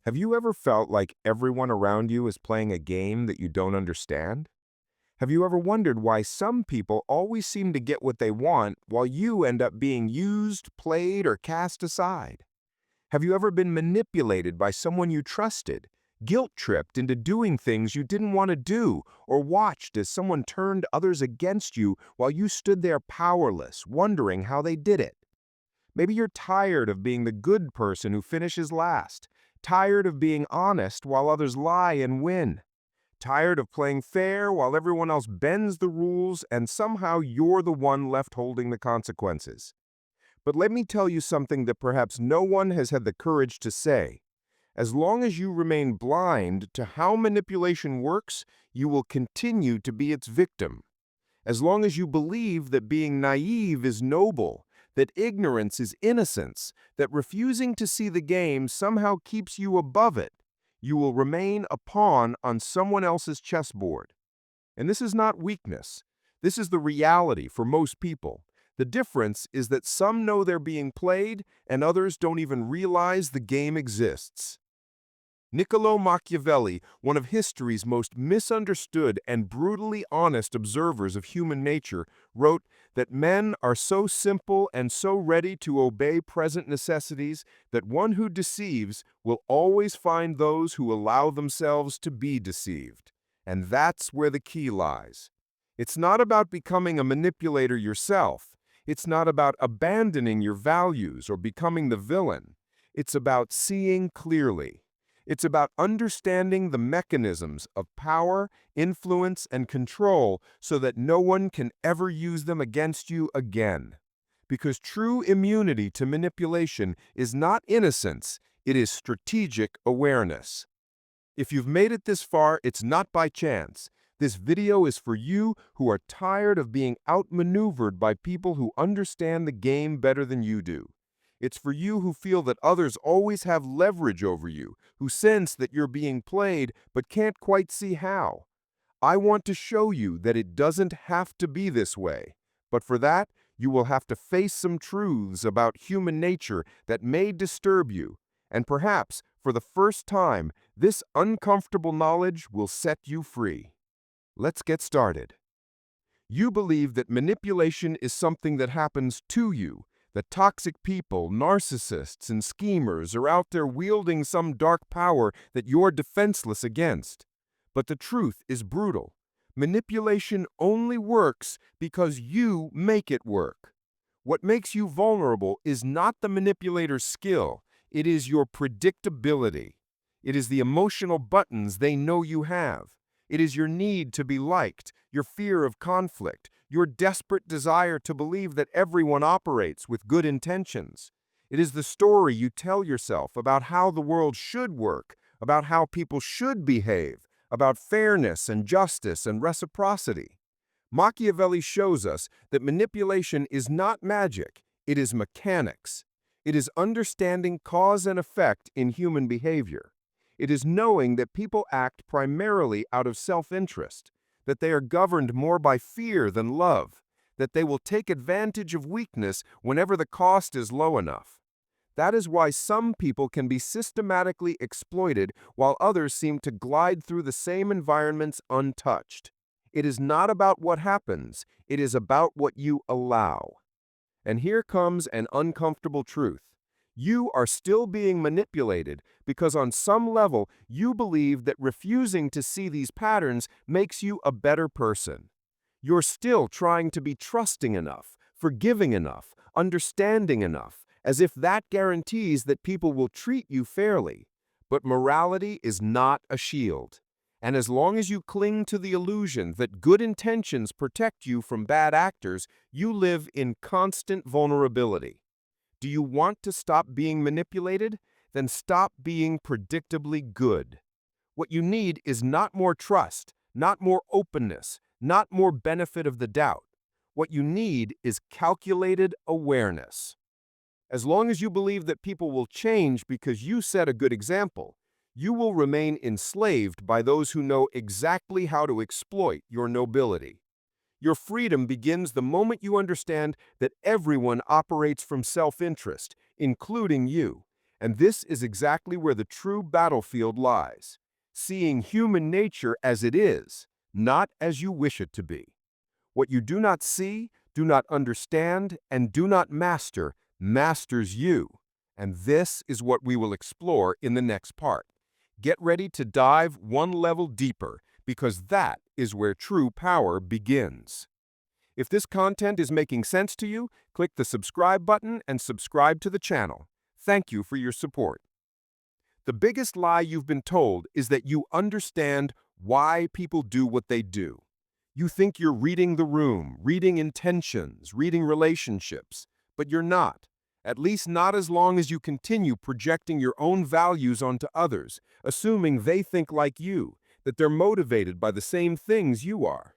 Have you ever felt like everyone around you is playing a game that you don't understand? Have you ever wondered why some people always seem to get what they want while you end up being used, played, or cast aside? Have you ever been manipulated by someone you trusted, guilt-tripped into doing things you didn't want to do, or watched as someone turned others against you while you stood there powerless, wondering how they did it? Maybe you're tired of being the good person who finishes last, tired of being honest while others lie and win, tired of playing fair while everyone else bends the rules and somehow you're the one left holding the consequences. But let me tell you something that perhaps no one has had the courage to say. As long as you remain blind to how manipulation works, you will continue to be its victim. As long as you believe that being naive is noble, that ignorance is innocence, that refusing to see the game somehow keeps you above it, you will remain a pawn on someone else's chessboard. And this is not weakness. This is the reality for most people. The difference is that some know they're being played and others don't even realize the game exists. Niccolò Machiavelli, one of history's most misunderstood and brutally honest observers of human nature, wrote that men are so simple and so ready to obey present necessities that one who deceives will always find those who allow themselves to be deceived. And that's where the key lies. It's not about becoming a manipulator yourself. It's not about abandoning your values or becoming the villain. It's about seeing clearly. It's about understanding the mechanisms of power, influence, and control so that no one can ever use them against you again. Because true immunity to manipulation is not innocence, it is strategic awareness. If you've made it this far, it's not by chance. This video is for you who are tired of being outmaneuvered by people who understand the game better than you do. It's for you who feel that others always have leverage over you, who sense that you're being played but can't quite see how. I want to show you that it doesn't have to be this way. But for that, you will have to face some truths about human nature that may disturb you. And perhaps, for the first time, this uncomfortable knowledge will set you free. Let's get started. You believe that manipulation is something that happens to you, that toxic people, narcissists, and schemers are out there wielding some dark power that you're defenseless against. But the truth is brutal. Manipulation only works because you make it work. What makes you vulnerable is not the manipulator's skill, it is your predictability. It is the emotional buttons they know you have. It is your need to be liked, your fear of conflict, your desperate desire to believe that everyone operates with good intentions. It is the story you tell yourself about how the world should work, about how people should behave, about fairness and justice and reciprocity. Machiavelli shows us that manipulation is not magic, it is mechanics. It is understanding cause and effect in human behavior. It is knowing that people act primarily out of self-interest, that they are governed more by fear than love, that they will take advantage of weakness whenever the cost is low enough. That is why some people can be systematically exploited while others seem to glide through the same environments untouched. It is not about what happens, it is about what you allow. And here comes an uncomfortable truth. You are still being manipulated because on some level you believe that refusing to see these patterns makes you a better person. You're still trying to be trusting enough, forgiving enough, understanding enough, as if that guarantees that people will treat you fairly. But morality is not a shield. And as long as you cling to the illusion that good intentions protect you from bad actors, you live in constant vulnerability. Do you want to stop being manipulated? Then stop being predictably good. What you need is not more trust, not more openness, not more benefit of the doubt. What you need is calculated awareness. As long as you believe that people will change because you set a good example, you will remain enslaved by those who know exactly how to exploit your nobility. Your freedom begins the moment you understand that everyone operates from self-interest, including you, And this is exactly where the true battlefield lies, seeing human nature as it is, not as you wish it to be. What you do not see, do not understand, and do not master, masters you. And this is what we will explore in the next part. Get ready to dive one level deeper, because that is where true power begins. If this content is making sense to you, click the subscribe button and subscribe to the channel. Thank you for your support. The biggest lie you've been told is that you understand why people do what they do. You think you're reading the room, reading intentions, reading relationships, but you're not. At least not as long as you continue projecting your own values onto others, assuming they think like you, that they're motivated by the same things you are.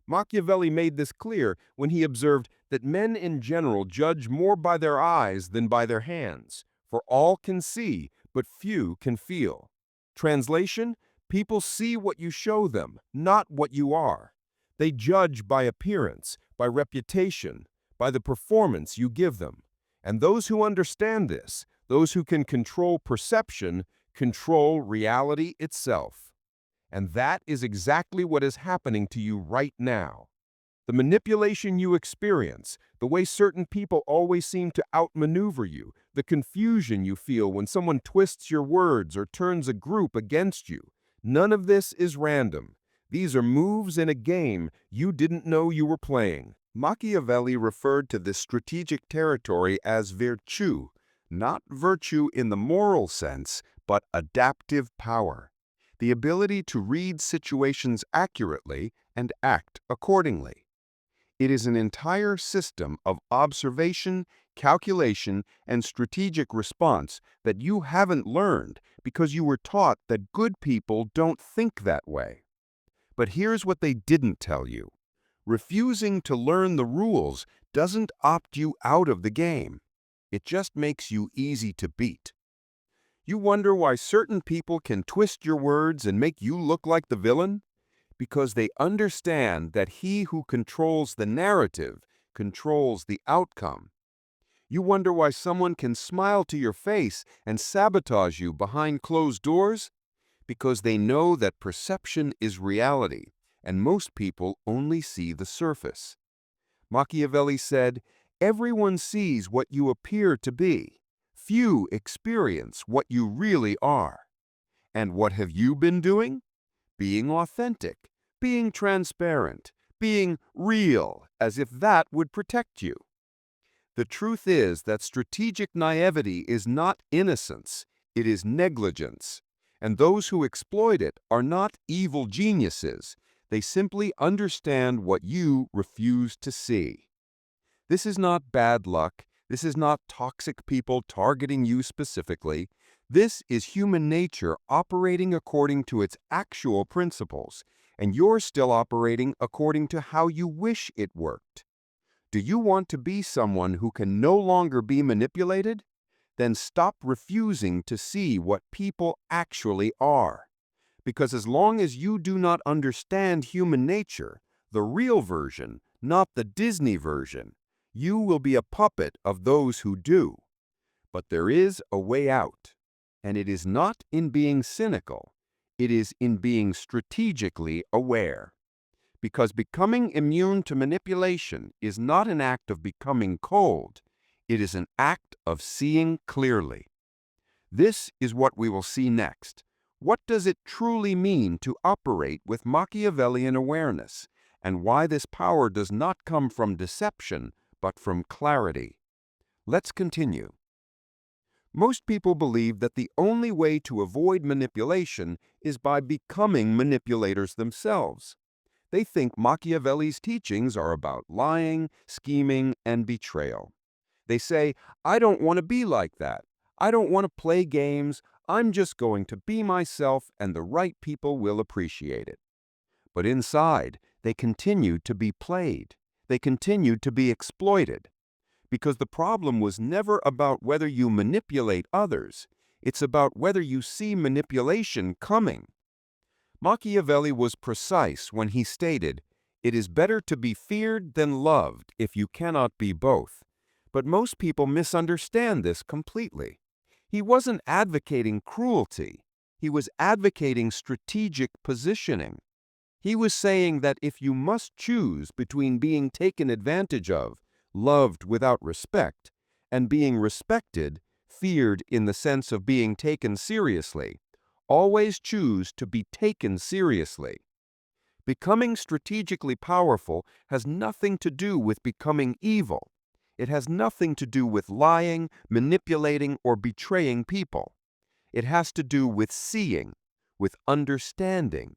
Machiavelli made this clear when he observed that men in general judge more by their eyes than by their hands, for all can see, but few can feel. Translation: people see what you show them, not what you are. They judge by appearance, by reputation, by the performance you give them. And those who understand this, those who can control perception, control reality itself. And that is exactly what is happening to you right now. The manipulation you experience, the way certain people always seem to outmaneuver you, the confusion you feel when someone twists your words or turns a group against you, none of this is random. These are moves in a game you didn't know you were playing. Machiavelli referred to this strategic territory as virtù, not virtue in the moral sense, but adaptive power. The ability to read situations accurately and act accordingly. It is an entire system of observation, calculation, and strategic response that you haven't learned because you were taught that good people don't think that way. But here's what they didn't tell you. Refusing to learn the rules doesn't opt you out of the game. It just makes you easy to beat. You wonder why certain people can twist your words and make you look like the villain? Because they understand that he who controls the narrative controls the outcome. You wonder why someone can smile to your face and sabotage you behind closed doors? Because they know that perception is reality, and most people only see the surface. Machiavelli said, "Everyone sees what you appear to be. Few experience what you really are." And what have you been doing? Being authentic, being transparent, being real, as if that would protect you. The truth is that strategic naivety is not innocence, it is negligence. And those who exploit it are not evil geniuses. They simply understand what you refuse to see. This is not bad luck. This is not toxic people targeting you specifically. This is human nature operating according to its actual principles, and you're still operating according to how you wish it worked. Do you want to be someone who can no longer be manipulated? Then stop refusing to see what people actually are. Because as long as you do not understand human nature, the real version, not the Disney version, you will be a puppet of those who do. But there is a way out, and it is not in being cynical, it is in being strategically aware. Because becoming immune to manipulation is not an act of becoming cold, it is an act of seeing clearly. This is what we will see next. What does it truly mean to operate with Machiavellian awareness, and why this power does not come from deception, but from clarity? Let's continue. Most people believe that the only way to avoid manipulation is by becoming manipulators themselves. They think Machiavelli's teachings are about lying, scheming, and betrayal. They say, "I don't want to be like that. I don't want to play games. I'm just going to be myself and the right people will appreciate it." But inside, they continue to be played. They continue to be exploited. Because the problem was never about whether you manipulate others. It's about whether you see manipulation coming. Machiavelli was precise when he stated, "It is better to be feared than loved if you cannot be both." But most people misunderstand this completely. He wasn't advocating cruelty. He was advocating strategic positioning. He was saying that if you must choose between being taken advantage of, loved without respect, and being respected, feared in the sense of being taken seriously, always choose to be taken seriously. Becoming strategically powerful has nothing to do with becoming evil. It has nothing to do with lying, manipulating, or betraying people. It has to do with seeing, with understanding,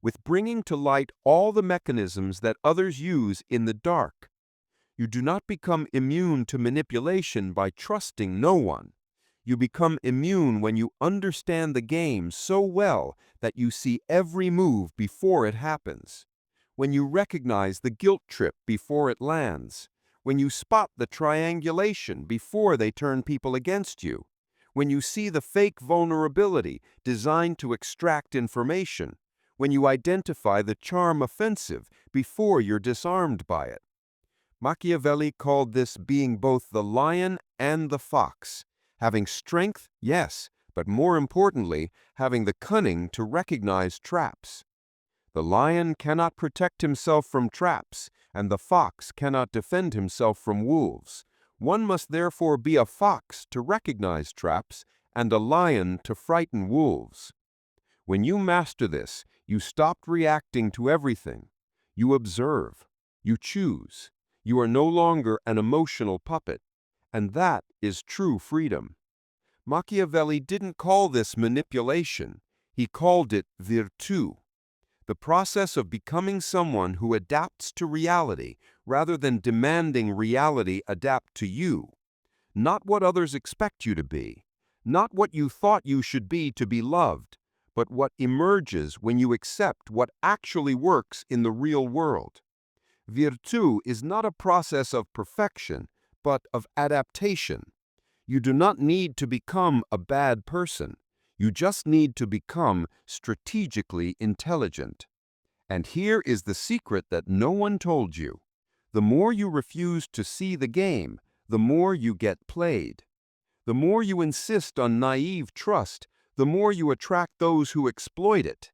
with bringing to light all the mechanisms that others use in the dark. You do not become immune to manipulation by trusting no one. You become immune when you understand the game so well that you see every move before it happens. When you recognize the guilt trip before it lands. When you spot the triangulation before they turn people against you. When you see the fake vulnerability designed to extract information. When you identify the charm offensive before you're disarmed by it. Machiavelli called this being both the lion and the fox, having strength, yes, but more importantly, having the cunning to recognize traps. The lion cannot protect himself from traps, and the fox cannot defend himself from wolves. One must therefore be a fox to recognize traps, and a lion to frighten wolves. When you master this, you stop reacting to everything. You observe. You choose. You are no longer an emotional puppet, and that is true freedom. Machiavelli didn't call this manipulation. He called it virtù, the process of becoming someone who adapts to reality rather than demanding reality adapt to you. Not what others expect you to be, not what you thought you should be to be loved, but what emerges when you accept what actually works in the real world. Virtù is not a process of perfection, but of adaptation. You do not need to become a bad person. You just need to become strategically intelligent. And here is the secret that no one told you. The more you refuse to see the game, the more you get played. The more you insist on naive trust, the more you attract those who exploit it.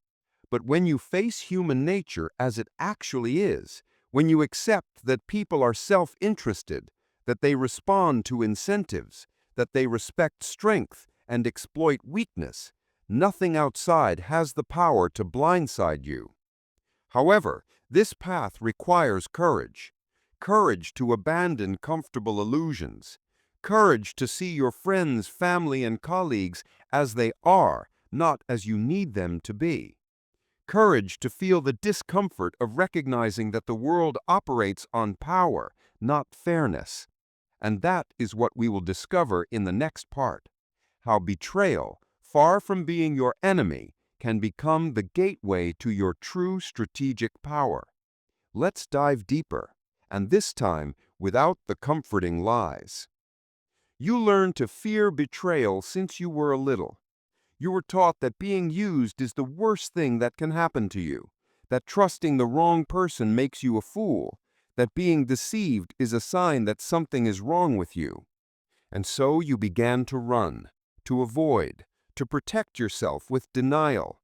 But when you face human nature as it actually is, when you accept that people are self-interested, that they respond to incentives, that they respect strength and exploit weakness, nothing outside has the power to blindside you. However, this path requires courage. Courage to abandon comfortable illusions. Courage to see your friends, family, and colleagues as they are, not as you need them to be. Courage to feel the discomfort of recognizing that the world operates on power, not fairness. And that is what we will discover in the next part. How betrayal, far from being your enemy, can become the gateway to your true strategic power. Let's dive deeper, and this time without the comforting lies. You learned to fear betrayal since you were little. You were taught that being used is the worst thing that can happen to you, that trusting the wrong person makes you a fool, that being deceived is a sign that something is wrong with you. And so you began to run, to avoid, to protect yourself with denial.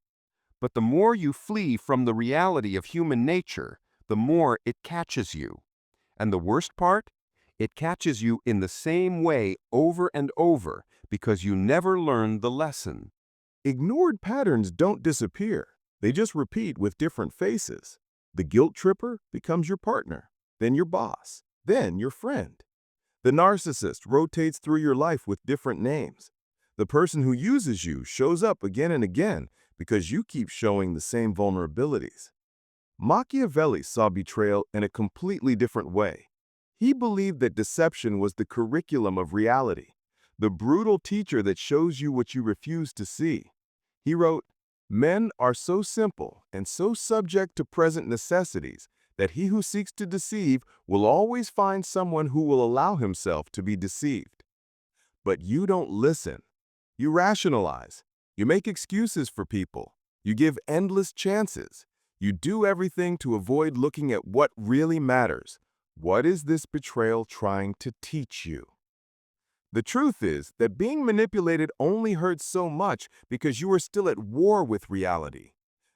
But the more you flee from the reality of human nature, the more it catches you. And the worst part? It catches you in the same way over and over because you never learned the lesson. Ignored patterns don't disappear. They just repeat with different faces. The guilt tripper becomes your partner, then your boss, then your friend. The narcissist rotates through your life with different names. The person who uses you shows up again and again because you keep showing the same vulnerabilities. Machiavelli saw betrayal in a completely different way. He believed that deception was the curriculum of reality, the brutal teacher that shows you what you refuse to see. He wrote, "Men are so simple and so subject to present necessities that he who seeks to deceive will always find someone who will allow himself to be deceived." But you don't listen. You rationalize. You make excuses for people. You give endless chances. You do everything to avoid looking at what really matters. What is this betrayal trying to teach you? The truth is that being manipulated only hurts so much because you are still at war with reality.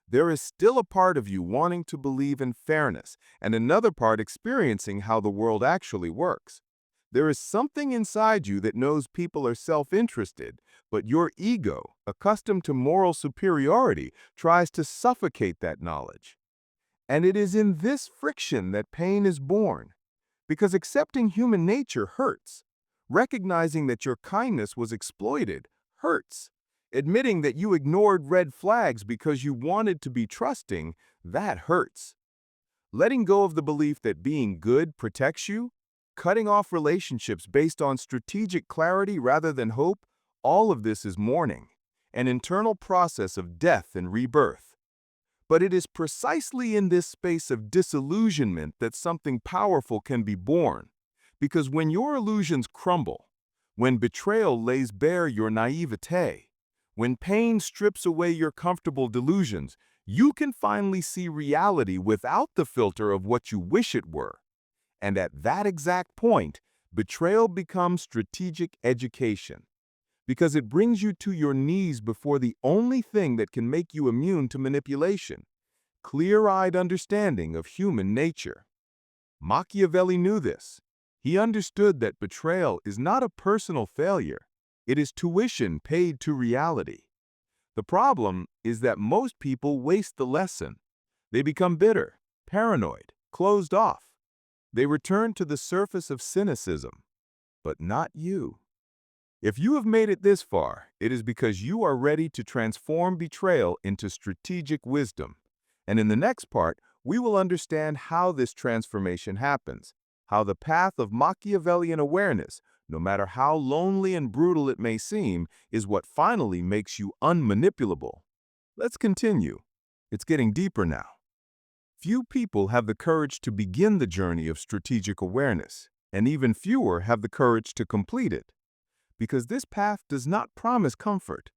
There is still a part of you wanting to believe in fairness and another part experiencing how the world actually works. There is something inside you that knows people are self-interested, but your ego, accustomed to moral superiority, tries to suffocate that knowledge. And it is in this friction that pain is born. Because accepting human nature hurts. Recognizing that your kindness was exploited hurts. Admitting that you ignored red flags because you wanted to be trusting, that hurts. Letting go of the belief that being good protects you, cutting off relationships based on strategic clarity rather than hope, all of this is mourning, an internal process of death and rebirth. But it is precisely in this space of disillusionment that something powerful can be born. Because when your illusions crumble, when betrayal lays bare your naivete, when pain strips away your comfortable delusions, you can finally see reality without the filter of what you wish it were. And at that exact point, betrayal becomes strategic education. Because it brings you to your knees before the only thing that can make you immune to manipulation: clear-eyed understanding of human nature. Machiavelli knew this. He understood that betrayal is not a personal failure. It is tuition paid to reality. The problem is that most people waste the lesson. They become bitter, paranoid, closed off. They return to the surface of cynicism. But not you. If you have made it this far, it is because you are ready to transform betrayal into strategic wisdom. And in the next part, we will understand how this transformation happens, how the path of Machiavellian awareness, no matter how lonely and brutal it may seem, is what finally makes you unmanipulable. Let's continue. It's getting deeper now. Few people have the courage to begin the journey of strategic awareness, and even fewer have the courage to complete it. Because this path does not promise comfort,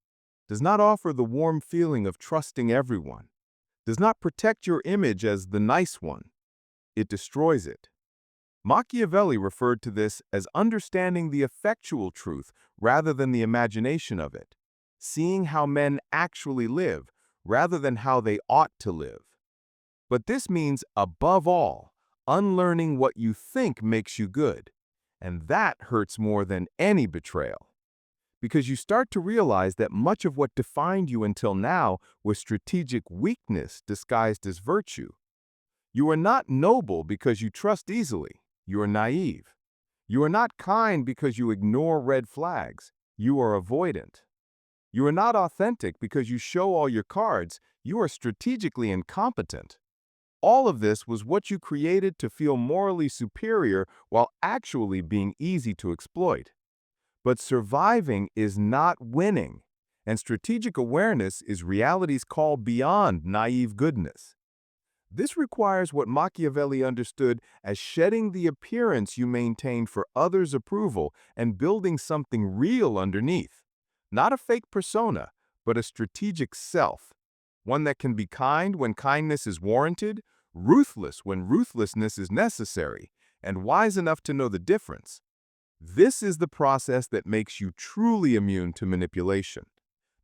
does not offer the warm feeling of trusting everyone, does not protect your image as the nice one. It destroys it. Machiavelli referred to this as understanding the effectual truth rather than the imagination of it, seeing how men actually live rather than how they ought to live. But this means, above all, unlearning what you think makes you good. And that hurts more than any betrayal. Because you start to realize that much of what defined you until now was strategic weakness disguised as virtue. You are not noble because you trust easily. You are naive. You are not kind because you ignore red flags. You are avoidant. You are not authentic because you show all your cards. You are strategically incompetent. All of this was what you created to feel morally superior while actually being easy to exploit. But surviving is not winning, and strategic awareness is reality's call beyond naive goodness. This requires what Machiavelli understood as shedding the appearance you maintain for others' approval and building something real underneath. Not a fake persona, but a strategic self. One that can be kind when kindness is warranted, ruthless when ruthlessness is necessary, and wise enough to know the difference. This is the process that makes you truly immune to manipulation.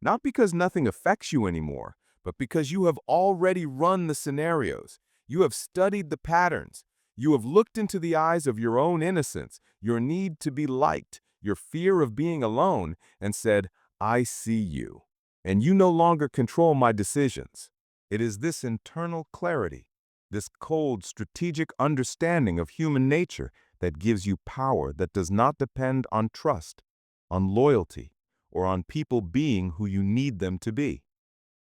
Not because nothing affects you anymore, but because you have already run the scenarios. You have studied the patterns. You have looked into the eyes of your own innocence, your need to be liked, your fear of being alone, and said, "I see you, and you no longer control my decisions." It is this internal clarity, this cold, strategic understanding of human nature that gives you power that does not depend on trust, on loyalty, or on people being who you need them to be.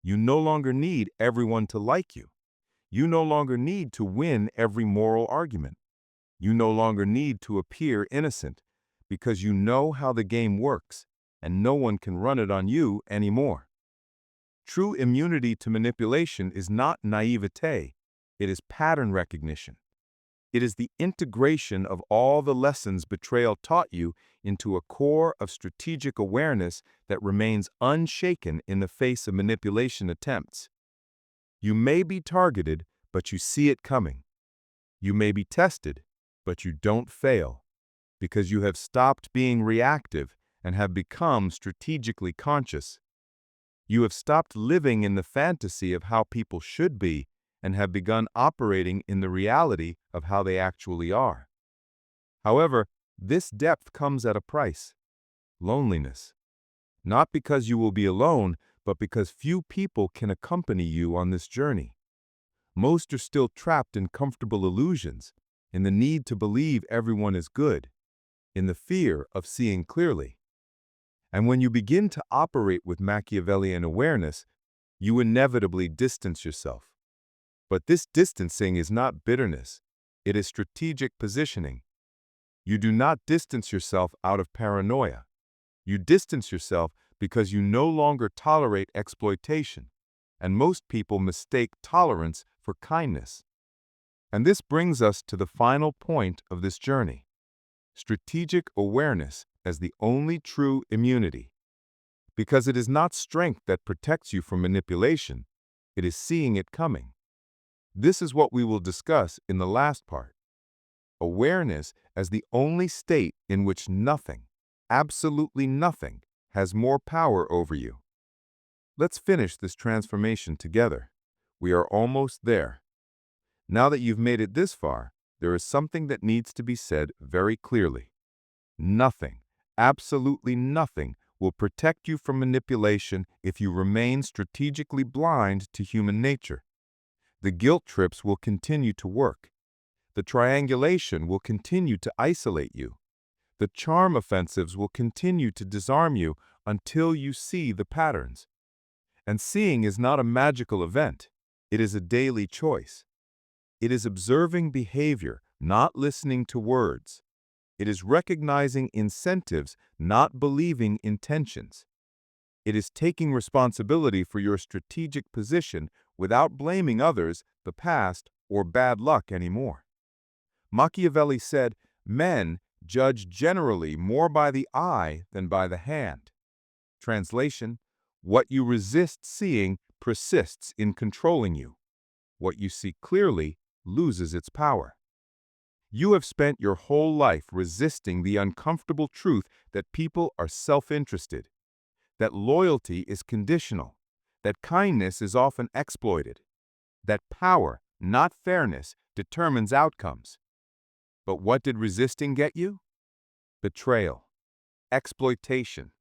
You no longer need everyone to like you. You no longer need to win every moral argument. You no longer need to appear innocent because you know how the game works and no one can run it on you anymore. True immunity to manipulation is not naivete, it is pattern recognition. It is the integration of all the lessons betrayal taught you into a core of strategic awareness that remains unshaken in the face of manipulation attempts. You may be targeted, but you see it coming. You may be tested, but you don't fail. because you have stopped being reactive and have become strategically conscious. You have stopped living in the fantasy of how people should be and have begun operating in the reality of how they actually are. However, this depth comes at a price: loneliness. Not because you will be alone, but because few people can accompany you on this journey. Most are still trapped in comfortable illusions, in the need to believe everyone is good, in the fear of seeing clearly. And when you begin to operate with Machiavellian awareness, you inevitably distance yourself. But this distancing is not bitterness, it is strategic positioning. You do not distance yourself out of paranoia. You distance yourself because you no longer tolerate exploitation, and most people mistake tolerance for kindness. And this brings us to the final point of this journey: strategic awareness as the only true immunity. Because it is not strength that protects you from manipulation, it is seeing it coming. This is what we will discuss in the last part: awareness as the only state in which nothing, absolutely nothing, has more power over you. Let's finish this transformation together. We are almost there. Now that you've made it this far, there is something that needs to be said very clearly. Nothing, absolutely nothing, will protect you from manipulation if you remain strategically blind to human nature. The guilt trips will continue to work. The triangulation will continue to isolate you. The charm offensives will continue to disarm you until you see the patterns. And seeing is not a magical event. It is a daily choice. It is observing behavior, not listening to words. It is recognizing incentives, not believing intentions. It is taking responsibility for your strategic position without blaming others, the past, or bad luck anymore. Machiavelli said, "Men judge generally more by the eye than by the hand." Translation: what you resist seeing persists in controlling you. What you see clearly loses its power. You have spent your whole life resisting the uncomfortable truth that people are self-interested, that loyalty is conditional, that kindness is often exploited, that power, not fairness, determines outcomes. But what did resisting get you? Betrayal, exploitation,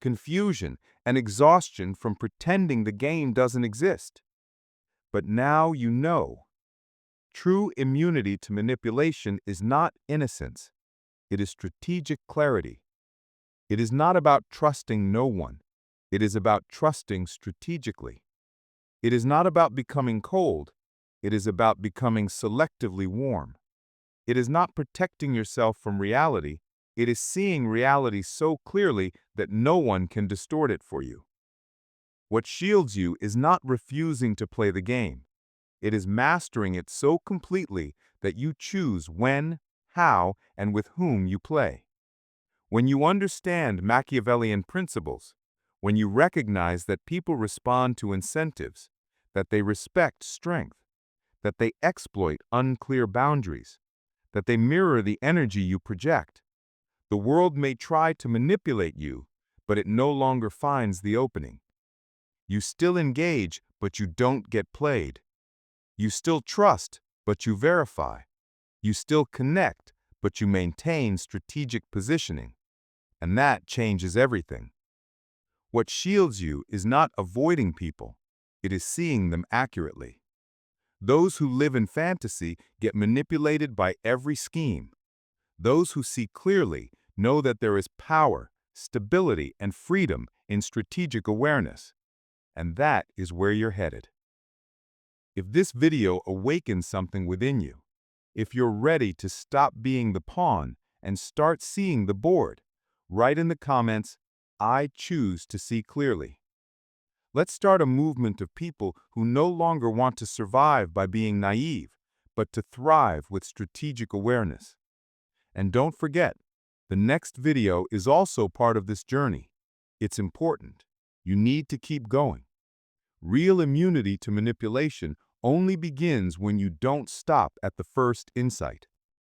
confusion, and exhaustion from pretending the game doesn't exist. But now you know. True immunity to manipulation is not innocence. It is strategic clarity. It is not about trusting no one. It is about trusting strategically. It is not about becoming cold. It is about becoming selectively warm. It is not protecting yourself from reality. It is seeing reality so clearly that no one can distort it for you. What shields you is not refusing to play the game. It is mastering it so completely that you choose when, how, and with whom you play. When you understand Machiavellian principles, when you recognize that people respond to incentives, that they respect strength, that they exploit unclear boundaries, that they mirror the energy you project, the world may try to manipulate you, but it no longer finds the opening. You still engage, but you don't get played. You still trust, but you verify. You still connect, but you maintain strategic positioning. And that changes everything. What shields you is not avoiding people. It is seeing them accurately. Those who live in fantasy get manipulated by every scheme. Those who see clearly know that there is power, stability, and freedom in strategic awareness. And that is where you're headed. If this video awakens something within you, if you're ready to stop being the pawn and start seeing the board, write in the comments, "I choose to see clearly." Let's start a movement of people who no longer want to survive by being naive, but to thrive with strategic awareness. And don't forget, the next video is also part of this journey. It's important. You need to keep going. Real immunity to manipulation only begins when you don't stop at the first insight.